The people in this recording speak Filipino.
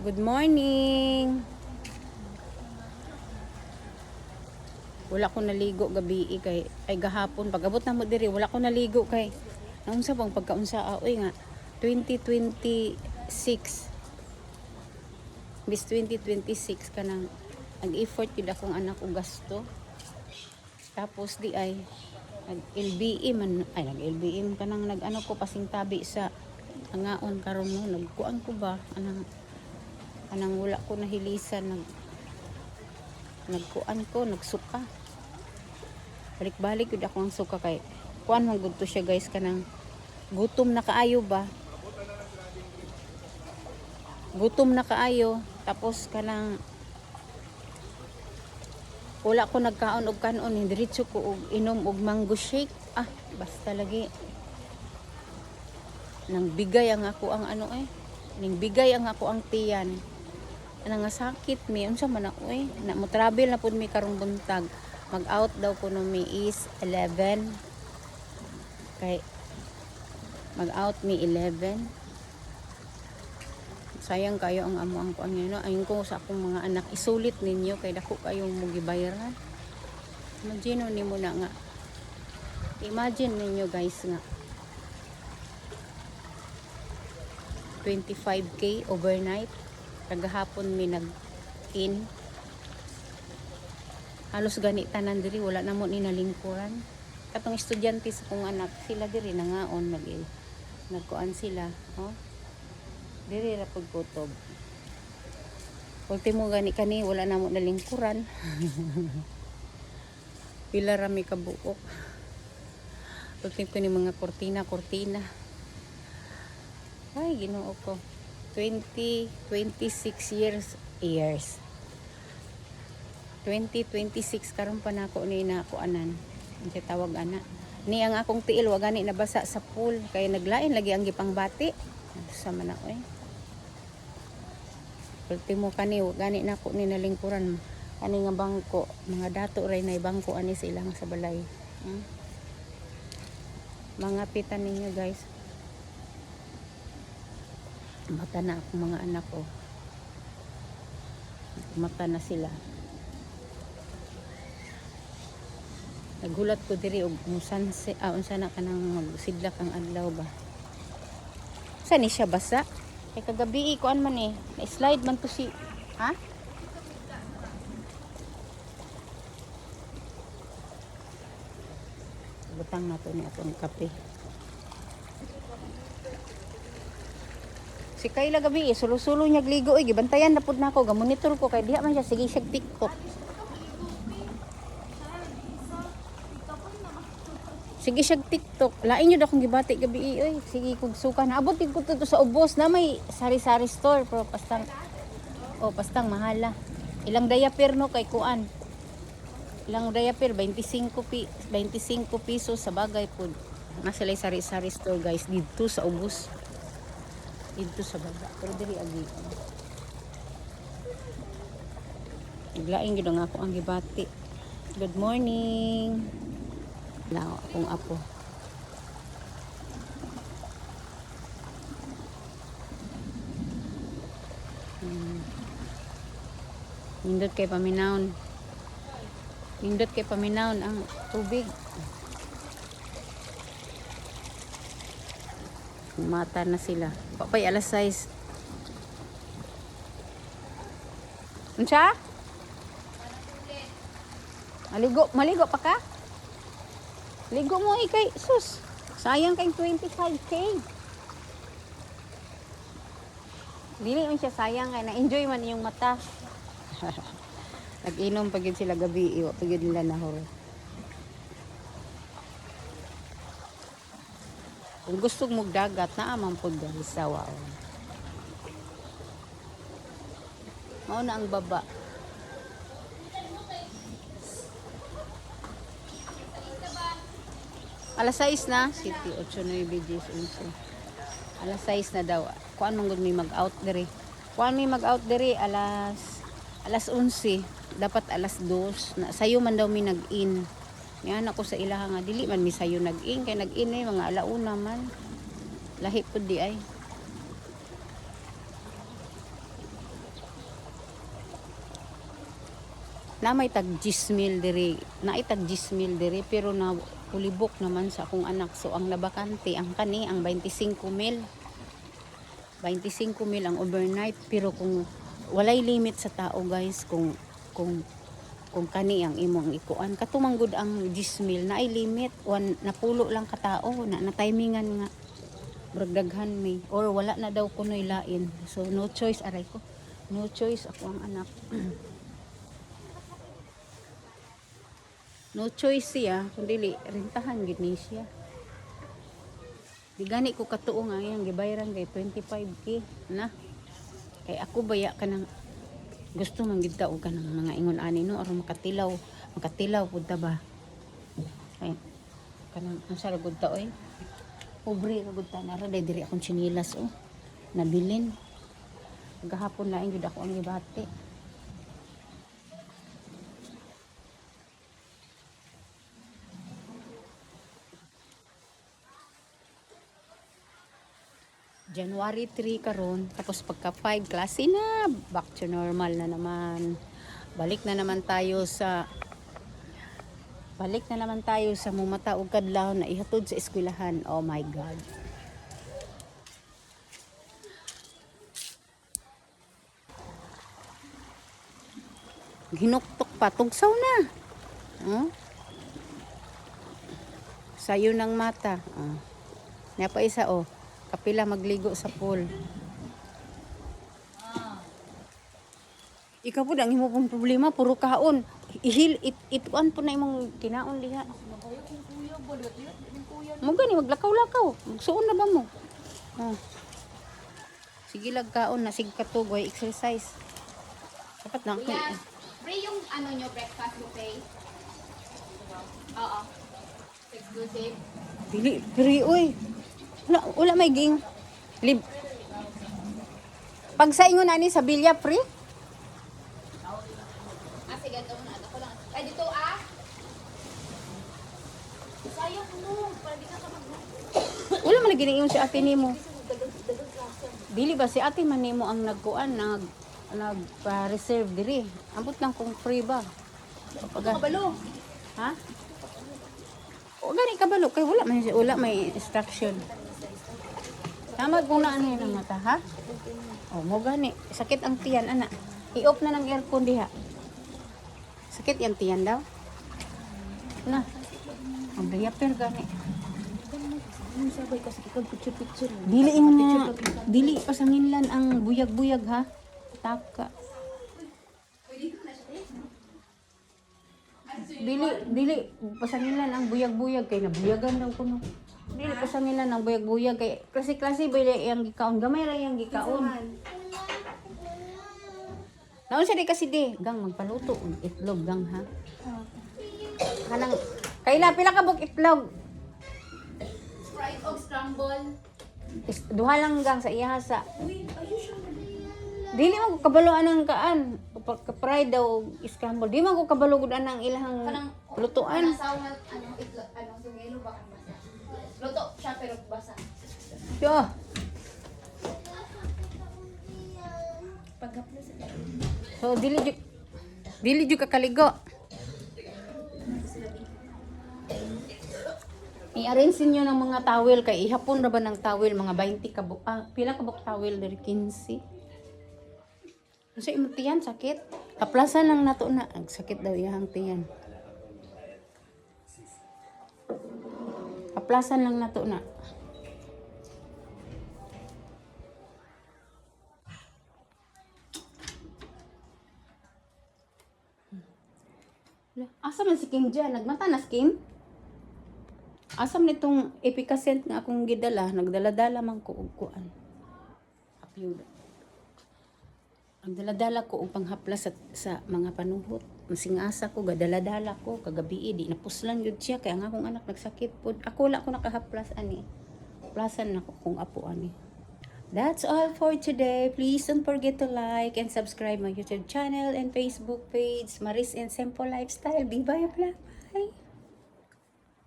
Good morning. Wala ko naligo gabi kay ay gahapon pagabot na mo diri wala ko naligo kay naunsa bang pagkaunsa oy nga 2026 bis 2026 kanang nag-effort yun akong anak og gasto. Tapos di ay nag-LBE man ay nag-LBE kanang nag-ano ko pasing tabi sa angaon karon mo nagkuan ko ba anang wala ko nahilisan nagkuan ko nagsuka balik-balik gud ako ang suka kay kuan man gud to siya guys kanang gutom na kaayo ba gutom na kaayo tapos kanang wala ko nagkaon og kanon diretso ko og inom og mango shake basta lagi nang bigay ang ako ang ning bigay ang ako ang tiyan ana nga sakit mi unsa man ako na mo travel na pud mi karong buntag mag-out daw ko no mi is 11 kay mag-out mi 11 sayang kayo ang amo ang kuan no ayon ko sa akong mga anak isulit ninyo kay dako kayong mugibayaran imagine nimo na nga imagine ninyo guys nga 25k overnight kagahapon mi nag-in halos gani tanan diri wala na mo ni nalingkuran katong estudyante sa kong anak sila diri nangaon nagkuan sila diri ra pud kutob ultimo gani kani wala na mo nalingkuran pila ra mi kabuok ultimo ni mga kortina ay Ginoo ko 26 years 2026 karon pa nako ni nakuanan unsa tawag ana ni ang akong tiil wa gani nabasa sa pool kay naglain lagi ang gipangbati sa man ako ultimo kani wa gani nako ni nalingkuran ani nga bangko mga dato ray na bangko ani sa ilang sa balay mga pitan ninyo guys mata na akong mga anak ko mata na sila naghulat ko diri og unsa na kanang magsidlak ang adlaw ba sa ni siya basa kay kagabi kuan man na-slide man to si butang na to ni atong kape si Kayla gabi sulo-sulo niya gligo gibantayan na pud nako gamonitor ko kay diha man siya sige siya TikTok sige siya TikTok lain yun akong gibati gabi sige kog suka naabot gid ko to sa ubos na may sari-sari store pero pastang mahala ilang diaper no kay kuan ilang diaper 25 pesos sa bagay pud nga sila sari-sari store guys dito sa ubos dito sa baba pero diri agi iglaing gid nga ako ang gibati good morning lao akong apo nindot kay paminawon ang tubig mata na sila papay alas 6 unsa maligo pa ka ligo mo kay sus sayang kay 25k dili man siya sayang kay na-enjoy man iyong mata nag-inom pagid sila gabi iwa pagid nila nahuro kung gusto mo dagat na amang pod guys sawa mao na ang baba alas 6 na city 8 na BGs alas 6 na daw kuan man gud mi mag-out diri alas 11 dapat alas 2 na sayo man daw mi nag-in yan ako sa ilaha nga dili man mi sayo nag-in kay nag-in mga alauna man lahi pud di ay Na may tag 10,000 diri, na itag 10,000 diri pero na ulibok naman sa akong anak. So ang nabakante ang kani ang 25,000. 25,000 ang overnight pero kung walay limit sa tao guys kung kani ang imong ikuan katumanggod ang 10,000 na ay limit napulo lang ka tao na timingan nga bragdaghan may or wala na daw kunoy lain. So no choice aray ko. No choice ako ang anak. No choice siya kundi rentahan gid ni siya. Di gani ko katuo nga yang gibayaran kay 25k na. Kay ako baya ka nang gusto man gid ta og kanang mga ingon ani no aron makatilaw pud ta ba. Ay kanang asa ra gud ta oy. Pobre ra gud ta na ra diri akong chinilas nabilin. Gahapon lain gid ako ang gibati. January 3 karon tapos pagka 5 klase na back to normal na naman. Balik na naman tayo sa mumata og kadlaw na ihatod sa eskwelahan. Oh my god. Ginuktok pa tugsaw na. Sayo ng mata. Napa isa kapila magligo sa pool. Ikaw po ang imo pong problema puro kaon. Ituan po na imong kinaon diha. Mo gani maglakaw-lakaw. Magsuon na ba mo? Sige lag kaon na sig katugoy exercise. Dapat na ako. Free yung nyo breakfast buffet. Oo. Exclusive. Dili, free oy. Wala may ging. Pag sa ingon ani sa bilya free? Sige, ito na. Ako lang. Ay, dito sayang mo. Para di ka mag- Wala man lagi ingon si ate nimo. Dili ba si ate man nimo ang nagkuan nagpa-reserve diri. Ambot lang kung free ba. Kabalo. Ha? O gani kabalo kay wala may instruction. Tama kung na ano yung mata, ha? O, mo gani. Sakit ang tiyan, anak. I-off na ng aircon diha. Sakit yung tiyan daw. Na. Ang diaper gani. Dili pasanginlan ang buyag-buyag, ha? Taka. Dili pasanginlan ang buyag-buyag kay nabuyagan daw kuno. Dili pasanginlan ang buyag-buyag kay klase-klase ba yang gikaon, gamay ra yang gikaon. Naon siya di kasi gang magpaluto og itlog gang ha. Kanang kaila pila ka bug itlog? Fried o scramble. Duha lang gang sa iya sa. Dili man ko kabalo anang kaan. Ka-fried daw scramble. Di man ko kabalo gud anang ilahang lutuan. Saungan itlog sungelo ba kan basa. Luto siya pero basa. Yo. Paghaplos. So dili jud kakaligo. I-arrange niyo ng mga towel kay ihapon ra ba ng towel mga 20 ka pila ka buk towel dari 15. Kasi imong tiyan sakit. Kaplasan lang nato na ang sakit daw iyang tiyan. Kaplasan lang nato na. Asa man si Kim dyan? Nagmata na si Kim? Asam nitong Epicacent nga akong gidala, nagdala-dala man ko og kuan. Apyuda. Nagdala-dala ko og panghaplas sa mga panuhot. Masingasa ko, gadala-dala ko, kagabi di napuslan yun siya, kaya nga akong anak nagsakit po. Ako wala ko nakahaplas ani. Plasan na ko kung apo ani. That's all for today. Please don't forget to like and subscribe my YouTube channel and Facebook page, Maris and Simple Lifestyle. Bye-bye. Bye.